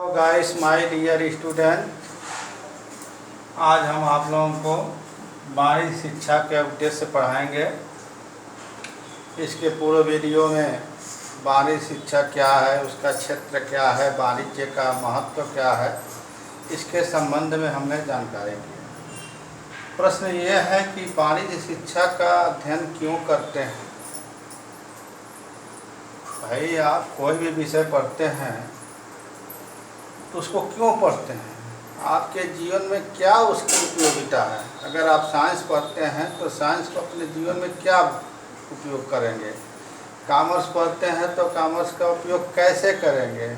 Guys my dear student, आज हम आप लोगों को बाहरी शिक्षा के उद्देश्य से पढ़ाएंगे। इसके पूरे वीडियो में बाहरी शिक्षा क्या है, उसका क्षेत्र क्या है, वाणिज्य का महत्व क्या है, इसके संबंध में हमने जानकारी दी। प्रश्न ये है कि वाणिज्य शिक्षा का अध्ययन क्यों करते हैं। भाई, आप कोई भी विषय पढ़ते हैं तो उसको क्यों पढ़ते हैं, आपके जीवन में क्या उसकी उपयोगिता है। अगर आप साइंस पढ़ते हैं तो साइंस को अपने जीवन में क्या उपयोग करेंगे। कॉमर्स पढ़ते हैं तो कॉमर्स का उपयोग कैसे करेंगे।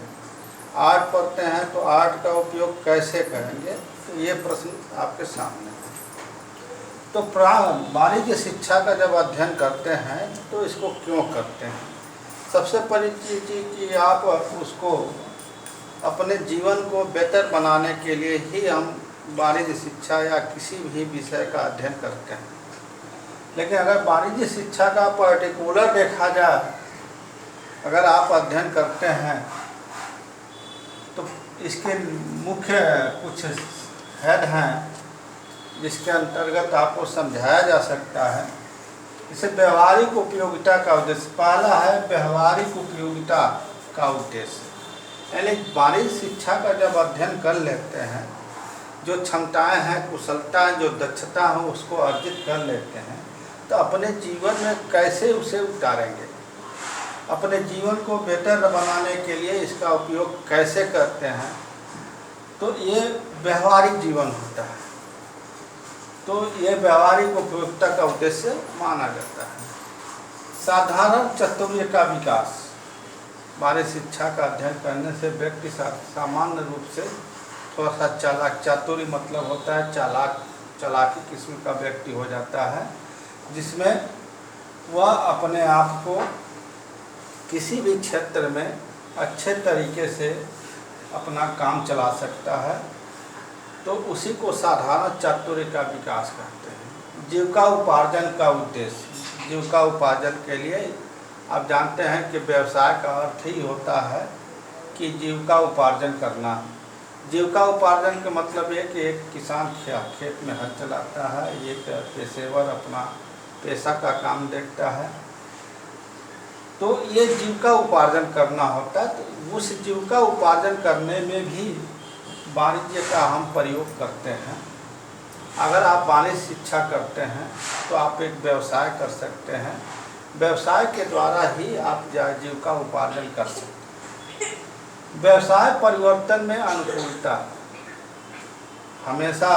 आर्ट पढ़ते हैं तो आर्ट का उपयोग कैसे करेंगे। तो ये प्रश्न आपके सामने है। तो वाणिज्य शिक्षा का जब अध्ययन करते हैं तो इसको क्यों करते हैं। सबसे पहली चीज़ कि आप उसको अपने जीवन को बेहतर बनाने के लिए ही हम वाणिज्य शिक्षा या किसी भी विषय का अध्ययन करते हैं। लेकिन अगर वाणिज्य शिक्षा का पर्टिकुलर देखा जाए, अगर आप अध्ययन करते हैं तो इसके मुख्य कुछ हेड हैं जिसके अंतर्गत आपको समझाया जा सकता है। इसे व्यवहारिक उपयोगिता का उद्देश्य, पहला है व्यवहारिक उपयोगिता का उद्देश्य, यानी वाणिज्य शिक्षा का जब अध्ययन कर लेते हैं, जो क्षमताएं हैं, कुशलता है, जो दक्षता है, उसको अर्जित कर लेते हैं तो अपने जीवन में कैसे उसे उतारेंगे, अपने जीवन को बेहतर बनाने के लिए इसका उपयोग कैसे करते हैं। तो ये व्यवहारिक जीवन होता है। तो ये व्यवहारिक उपयोगिता का उद्देश्य माना जाता है। साधारण चातुर्य का विकास, वाणिज्य शिक्षा का अध्ययन करने से व्यक्ति सामान्य रूप से थोड़ा सा चालाक, चातुर्य मतलब होता है चालाकी किस्म का व्यक्ति हो जाता है, जिसमें वह अपने आप को किसी भी क्षेत्र में अच्छे तरीके से अपना काम चला सकता है। तो उसी को साधारण चातुर्य का विकास कहते हैं। जीविका उपार्जन का उद्देश्य, जीविका उपार्जन के लिए आप जानते हैं कि व्यवसाय का अर्थ ही होता है कि जीविका उपार्जन करना। जीविका उपार्जन का मतलब ये कि एक किसान खेत में हल चलाता है, एक पेशेवर अपना पेशा का काम देखता है, तो ये जीविका उपार्जन करना होता है। तो उस जीविका उपार्जन करने में भी वाणिज्य का हम प्रयोग करते हैं। अगर आप वाणिज्य शिक्षा करते हैं तो आप एक व्यवसाय कर सकते हैं, व्यवसाय के द्वारा ही आप जीविका उपार्जन कर सकते हैं। व्यवसाय परिवर्तन में अनुकूलता, हमेशा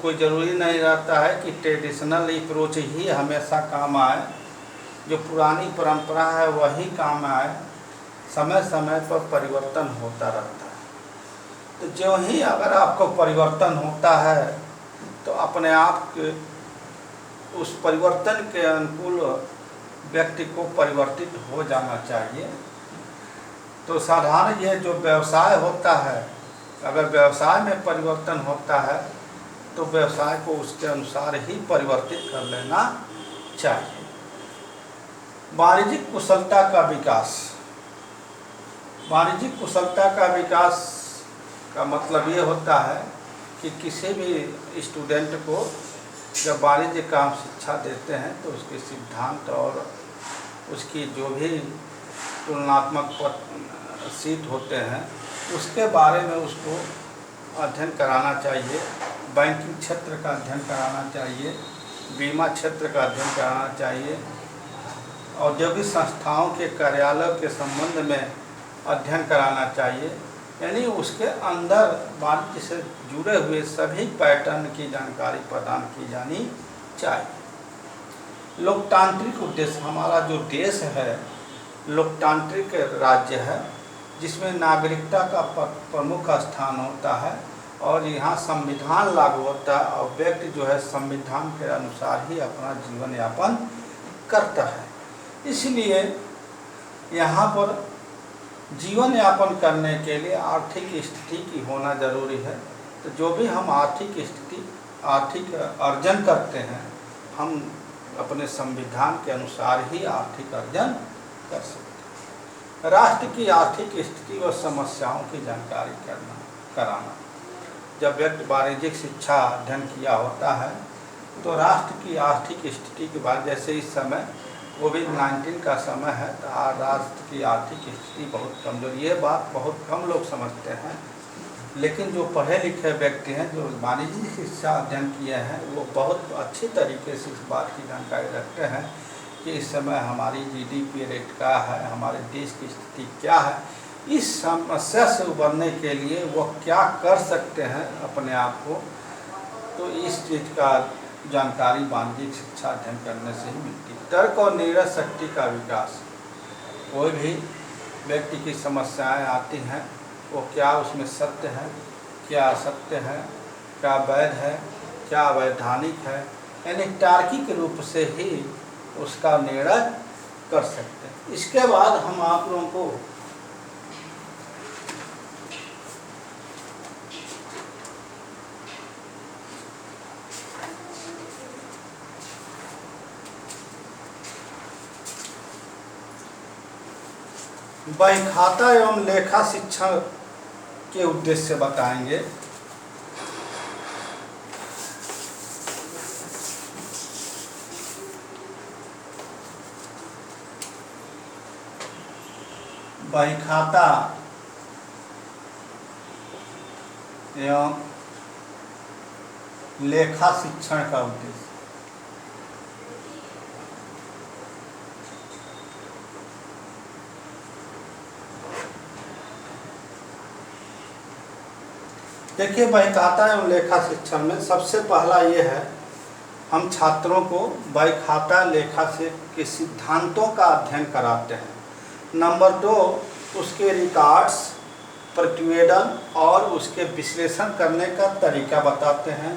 कोई ज़रूरी नहीं रहता है कि ट्रेडिशनल अप्रोच ही हमेशा काम आए, जो पुरानी परंपरा है वही काम आए। समय समय पर परिवर्तन होता रहता है। तो जो ही अगर आपको परिवर्तन होता है तो अपने आप के उस परिवर्तन के अनुकूल व्यक्ति को परिवर्तित हो जाना चाहिए। तो साधारण ये जो व्यवसाय होता है, अगर व्यवसाय में परिवर्तन होता है तो व्यवसाय को उसके अनुसार ही परिवर्तित कर लेना चाहिए। वाणिज्यिक कुशलता का विकास, वाणिज्यिक कुशलता का विकास का मतलब ये होता है कि किसी भी स्टूडेंट को जब वाणिज्य का हम शिक्षा देते हैं तो उसके सिद्धांत और उसकी जो भी तुलनात्मक शीट होते हैं उसके बारे में उसको अध्ययन कराना चाहिए। बैंकिंग क्षेत्र का अध्ययन कराना चाहिए, बीमा क्षेत्र का अध्ययन कराना चाहिए, औद्योगिक संस्थाओं के कार्यालयों के संबंध में अध्ययन कराना चाहिए। यानी उसके अंदर वाणिज्य से जुड़े हुए सभी पैटर्न की जानकारी प्रदान की जानी चाहिए। लोकतांत्रिक उद्देश्य, हमारा जो देश है लोकतांत्रिक राज्य है, जिसमें नागरिकता का प्रमुख स्थान होता है और यहाँ संविधान लागू होता है और व्यक्ति जो है संविधान के अनुसार ही अपना जीवन यापन करता है। इसलिए यहाँ पर जीवन यापन करने के लिए आर्थिक स्थिति की होना जरूरी है। तो जो भी हम आर्थिक अर्जन करते हैं, हम अपने संविधान के अनुसार ही आर्थिक अर्जन कर सकते हैं। राष्ट्र की आर्थिक स्थिति व समस्याओं की जानकारी कराना। जब व्यक्ति वाणिज्यिक शिक्षा अध्ययन किया होता है तो राष्ट्र की आर्थिक स्थिति के बाद, जैसे इस समय कोविड-19 का समय है, तो राष्ट्र की आर्थिक स्थिति बहुत कमजोर, ये बात बहुत कम लोग समझते हैं। लेकिन जो पढ़े लिखे व्यक्ति हैं, जो वाणिज्यिक शिक्षा अध्ययन किए हैं, वो बहुत अच्छी तरीके से इस बात की जानकारी रखते हैं कि इस समय हमारी जीडीपी रेट क्या है, हमारे देश की स्थिति क्या है, इस समस्या से उबरने के लिए वो क्या कर सकते हैं अपने आप को। तो इस चीज़ का जानकारी वाणिज्यिक शिक्षा अध्ययन करने से ही मिलती है। तर्क और निर्णय शक्ति का विकास। कोई भी व्यक्ति की समस्याएं आती हैं, वो क्या उसमें सत्य है, क्या असत्य है, क्या वैध है, क्या वैधानिक है, यानी तार्किक रूप से ही उसका निर्णय कर सकते हैं। इसके बाद हम आप लोगों को बहीखाता एवं लेखा शिक्षण के उद्देश्य बताएंगे। बहीखाता एवं लेखा शिक्षण का उद्देश्य। देखिए, बहीखाता एवं लेखा शिक्षण में सबसे पहला ये है, हम छात्रों को बहीखाता लेखा से के सिद्धांतों का अध्ययन कराते हैं। नंबर 2, उसके रिकॉर्ड्स, प्रतिवेदन और उसके विश्लेषण करने का तरीका बताते हैं।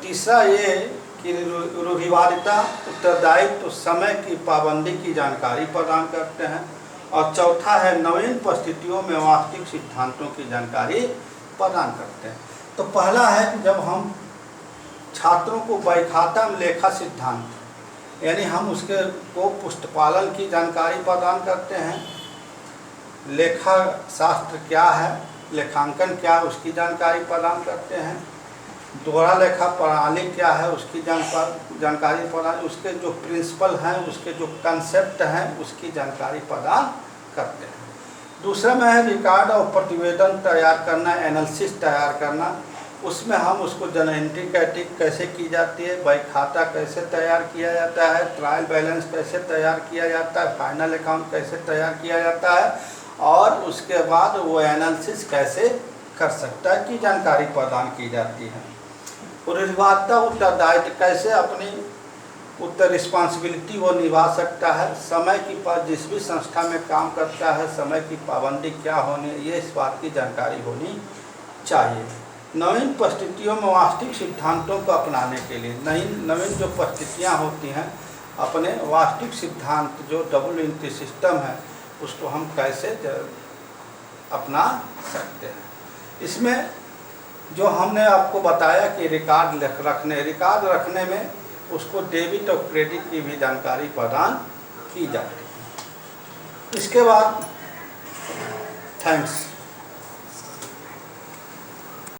तीसरा ये कि रूढ़िवादिता, उत्तरदायित्व, समय की पाबंदी की जानकारी प्रदान करते हैं। और चौथा है नवीन परिस्थितियों में वास्तविक सिद्धांतों की जानकारी प्रदान करते हैं। तो पहला है कि जब हम छात्रों को बहीखाता में लेखा सिद्धांत, यानी हम उसके को पुस्तपालन की जानकारी प्रदान करते हैं। लेखा शास्त्र क्या है, लेखांकन क्या है, उसकी जानकारी प्रदान करते हैं। दोहरा लेखा प्रणाली क्या है, उसकी जानकारी प्रदान, उसके जो प्रिंसिपल हैं, उसके जो कंसेप्ट हैं, उसकी जानकारी प्रदान करते हैं। दूसरा में है रिकॉर्ड और प्रतिवेदन तैयार करना, एनालिसिस तैयार करना। उसमें हम उसको जनएंट्री कैसे की जाती है, बहीखाता कैसे तैयार किया जाता है, ट्रायल बैलेंस कैसे तैयार किया जाता है, फाइनल अकाउंट कैसे तैयार किया जाता है, और उसके बाद वो एनालिसिस कैसे कर सकता है की जानकारी प्रदान की जाती है। रूढ़िवादिता, उत्तरदायित्व, कैसे अपनी उत्तर रिस्पॉन्सिबिलिटी वो निभा सकता है। समय की जिस भी संस्था में काम करता है, समय की पाबंदी क्या होनी, ये इस बात की जानकारी होनी चाहिए। नवीन परिस्थितियों में वास्तविक सिद्धांतों को अपनाने के लिए, नवीन जो परिस्थितियाँ होती हैं, अपने वास्तविक सिद्धांत जो डबल एंट्री सिस्टम है, उसको हम कैसे अपना सकते हैं। इसमें जो हमने आपको बताया कि रिकॉर्ड रखने में उसको डेबिट और क्रेडिट की भी जानकारी प्रदान की जाती है। इसके बाद थैंक्स।